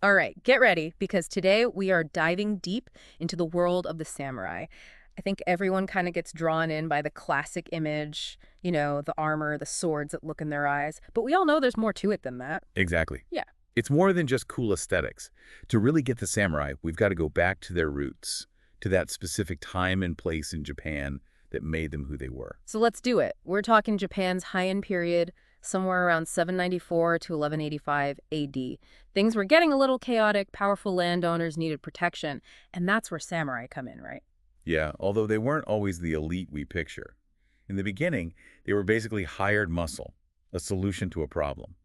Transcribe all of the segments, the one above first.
All right, get ready because today we are diving deep into the world of the samurai. I think everyone kind of gets drawn in by the classic image, the armor, the swords that look in their eyes. But we all know there's more to it than that. Exactly. Yeah. It's more than just cool aesthetics. To really get the samurai, we've got to go back to their roots, to that specific time and place in Japan that made them who they were. So let's do it. We're talking Japan's Heian period, somewhere around 794 to 1185 AD. Things were getting a little chaotic, powerful landowners needed protection, and that's where samurai come in, right? Yeah, although they weren't always the elite we picture. In the beginning, they were basically hired muscle, a solution to a problem.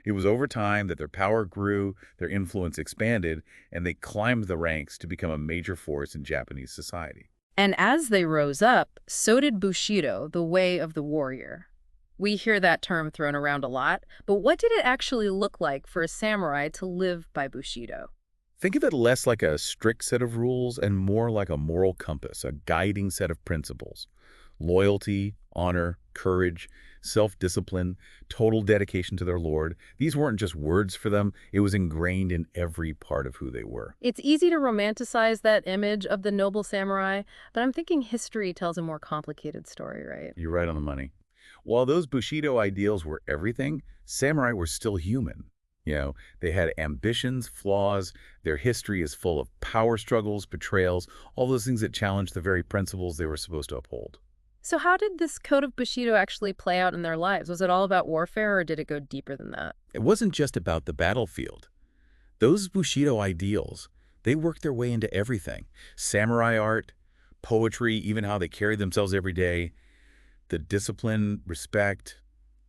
It was over time that their power grew, their influence expanded, and they climbed the ranks to become a major force in Japanese society. And as they rose up, so did Bushido, the way of the warrior. We hear that term thrown around a lot, but what did it actually look like for a samurai to live by Bushido? Think of it less like a strict set of rules and more like a moral compass, a guiding set of principles. Loyalty, honor, courage, self-discipline, total dedication to their Lord. These weren't just words for them. It was ingrained in every part of who they were. It's easy to romanticize that image of the noble samurai, but I'm thinking history tells a more complicated story, right? You're right on the money. While those Bushido ideals were everything, samurai were still human. They had ambitions, flaws. Their history is full of power struggles, betrayals, all those things that challenge the very principles they were supposed to uphold. So how did this code of Bushido actually play out in their lives? Was it all about warfare or did it go deeper than that? It wasn't just about the battlefield. Those Bushido ideals, they worked their way into everything. Samurai art, poetry, even how they carried themselves every day, the discipline, respect,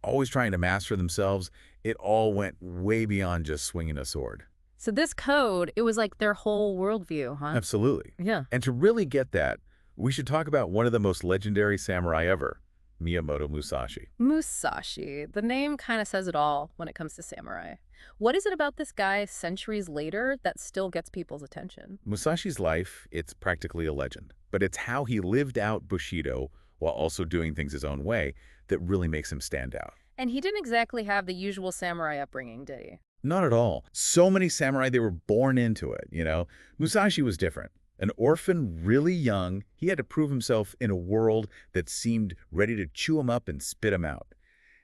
always trying to master themselves, it all went way beyond just swinging a sword. So this code, it was like their whole worldview, huh? Absolutely. Yeah. And to really get that, we should talk about one of the most legendary samurai ever, Miyamoto Musashi. Musashi. The name kind of says it all when it comes to samurai. What is it about this guy centuries later that still gets people's attention? Musashi's life, it's practically a legend, but it's how he lived out Bushido while also doing things his own way that really makes him stand out. And he didn't exactly have the usual samurai upbringing, did he? Not at all. So many samurai, they were born into it. Musashi was different. An orphan, really young, he had to prove himself in a world that seemed ready to chew him up and spit him out.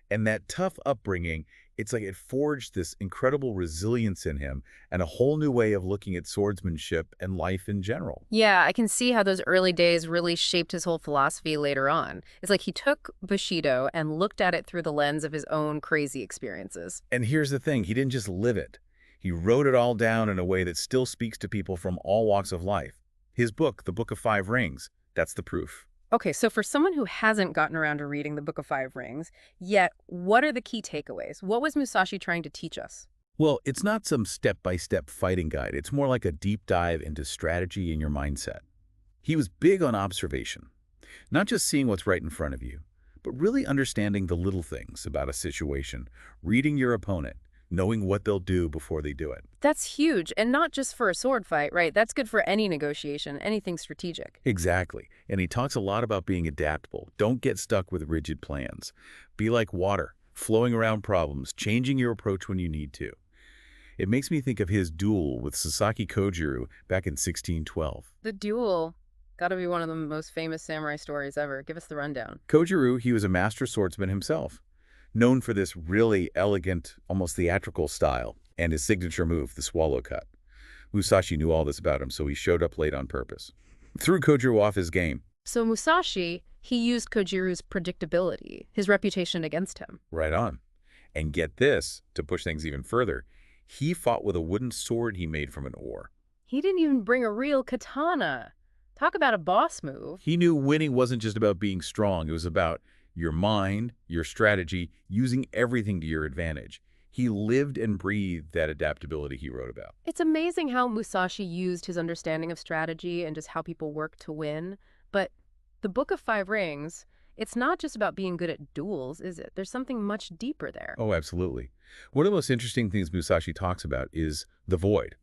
And that tough upbringing, it's like it forged this incredible resilience in him and a whole new way of looking at swordsmanship and life in general. Yeah, I can see how those early days really shaped his whole philosophy later on. It's like he took Bushido and looked at it through the lens of his own crazy experiences. And here's the thing, he didn't just live it. He wrote it all down in a way that still speaks to people from all walks of life. His book, The Book of Five Rings, that's the proof. Okay, so for someone who hasn't gotten around to reading the Book of Five Rings yet, what are the key takeaways? What was Musashi trying to teach us? Well, it's not some step-by-step fighting guide. It's more like a deep dive into strategy and your mindset. He was big on observation, not just seeing what's right in front of you, but really understanding the little things about a situation, reading your opponent, knowing what they'll do before they do it. That's huge, and not just for a sword fight, right? That's good for any negotiation, anything strategic. Exactly. And he talks a lot about being adaptable. Don't get stuck with rigid plans. Be like water, flowing around problems, changing your approach when you need to. It makes me think of his duel with Sasaki Kojiro back in 1612. The duel. Gotta be one of the most famous samurai stories ever. Give us the rundown. Kojiro, he was a master swordsman himself, known for this really elegant, almost theatrical style, and his signature move, the swallow cut. Musashi knew all this about him, so he showed up late on purpose. Threw Kojiro off his game. So Musashi, he used Kojiru's predictability, his reputation against him. Right on. And get this, to push things even further, he fought with a wooden sword he made from an oar. He didn't even bring a real katana. Talk about a boss move. He knew winning wasn't just about being strong, it was about your mind, your strategy, using everything to your advantage. He lived and breathed that adaptability he wrote about. It's amazing how Musashi used his understanding of strategy and just how people work to win. But the Book of Five Rings, it's not just about being good at duels, is it? There's something much deeper there. Oh, absolutely. One of the most interesting things Musashi talks about is the void.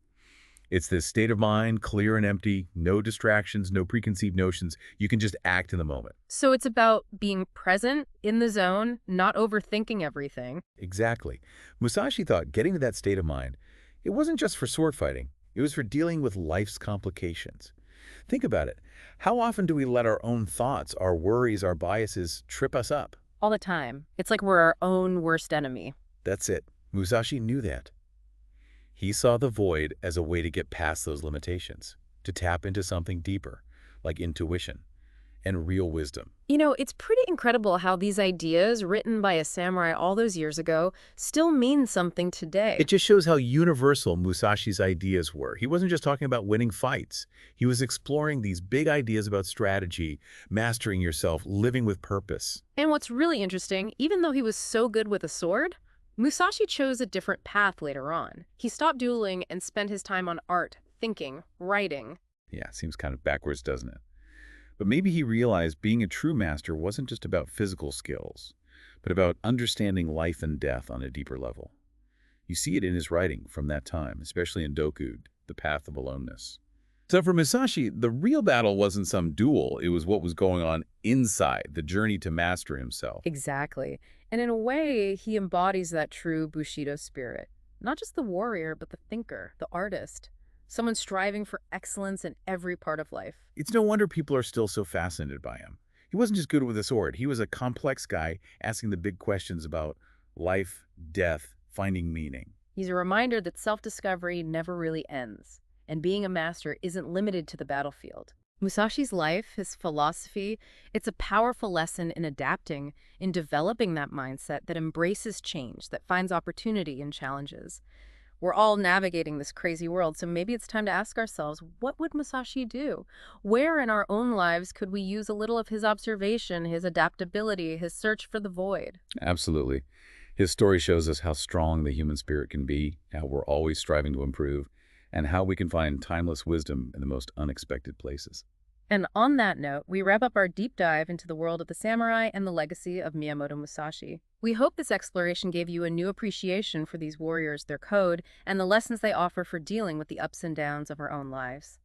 It's this state of mind, clear and empty, no distractions, no preconceived notions. You can just act in the moment. So it's about being present, in the zone, not overthinking everything. Exactly. Musashi thought getting to that state of mind, It wasn't just for sword fighting. It was for dealing with life's complications. Think about it. How often do we let our own thoughts, our worries, our biases trip us up? All the time. It's like we're our own worst enemy. That's it. Musashi knew that. He saw the void as a way to get past those limitations, to tap into something deeper, like intuition and real wisdom. It's pretty incredible how these ideas, written by a samurai all those years ago, still mean something today. It just shows how universal Musashi's ideas were. He wasn't just talking about winning fights. He was exploring these big ideas about strategy, mastering yourself, living with purpose. And what's really interesting, even though he was so good with a sword, Musashi chose a different path later on. He stopped dueling and spent his time on art, thinking, writing. Yeah, seems kind of backwards, doesn't it? But maybe he realized being a true master wasn't just about physical skills, but about understanding life and death on a deeper level. You see it in his writing from that time, especially in Doku, The Path of Aloneness. So for Musashi, the real battle wasn't some duel. It was what was going on inside, the journey to master himself. Exactly. And in a way, he embodies that true Bushido spirit. Not just the warrior, but the thinker, the artist. Someone striving for excellence in every part of life. It's no wonder people are still so fascinated by him. He wasn't just good with a sword. He was a complex guy asking the big questions about life, death, finding meaning. He's a reminder that self-discovery never really ends, and being a master isn't limited to the battlefield. Musashi's life, his philosophy, it's a powerful lesson in adapting, in developing that mindset that embraces change, that finds opportunity in challenges. We're all navigating this crazy world, so maybe it's time to ask ourselves, what would Musashi do? Where in our own lives could we use a little of his observation, his adaptability, his search for the void? Absolutely. His story shows us how strong the human spirit can be, how we're always striving to improve, and how we can find timeless wisdom in the most unexpected places. And on that note, we wrap up our deep dive into the world of the samurai and the legacy of Miyamoto Musashi. We hope this exploration gave you a new appreciation for these warriors, their code, and the lessons they offer for dealing with the ups and downs of our own lives.